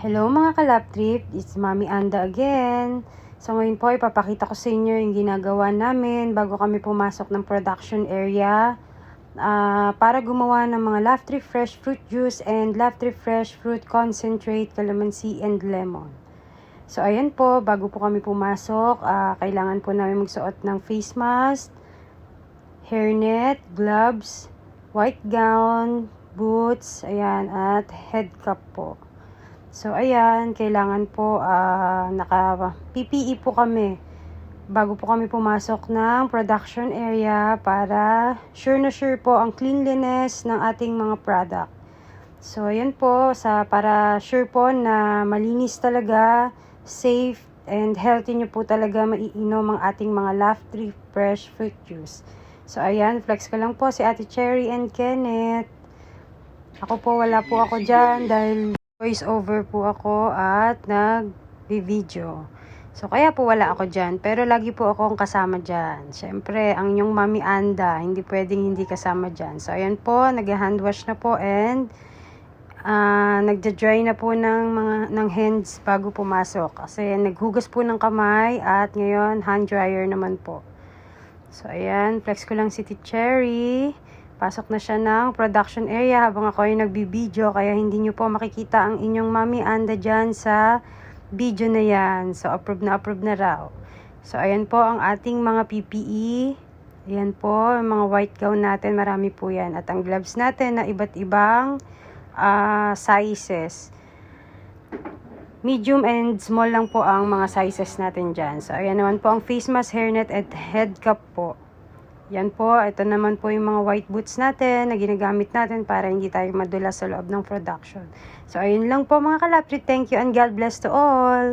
Hello mga kalap trip, it's Mami Anda again. So ngayon po ipapakita ko sa inyo yung ginagawa namin bago kami pumasok ng production area para gumawa ng mga Laugh Tree Fresh Fruit Juice and Laugh Tree Fresh Fruit Concentrate, Calamansi and Lemon. So ayan po, bago po kami pumasok, kailangan po namin magsuot ng face mask, hairnet, gloves, white gown, boots, ayan, at head cap po. So, ayan, kailangan po naka-PPE po kami bago po kami pumasok ng production area para sure na sure po ang cleanliness ng ating mga product. So, ayan po, para sure po na malinis talaga, safe, and healthy nyo po talaga maiinom ang ating mga Laugh Tree Fresh Fruit Juice. So, ayan, flex ko lang po si Ate Cherry and Kenneth. Ako po, wala po ako dyan dahil voice over po ako at nag-video. So, kaya po wala ako dyan. Pero lagi po akong kasama dyan. Siyempre, ang inyong Mami Anda, hindi pwedeng hindi kasama dyan. So, ayan po, nag-hand wash na po and nagda-dry na po ng hands bago pumasok. Kasi naghugas po ng kamay at ngayon hand dryer naman po. So, ayan, flex ko lang si Cherry. Pasok na siya ng production area habang ako ay nagbibideo, kaya hindi nyo po makikita ang inyong Mami Anda dyan sa video na yan. So, approve na raw. So, ayan po ang ating mga PPE. Ayan po, yung mga white gown natin, marami po yan. At ang gloves natin na iba't ibang sizes. Medium and small lang po ang mga sizes natin dyan. So, ayan naman po ang face mask, hairnet, at head cap po. Yan po, ito naman po yung mga white boots natin na ginagamit natin para hindi tayo madulas sa loob ng production. So, ayun lang po mga kalaprit. Thank you and God bless to all.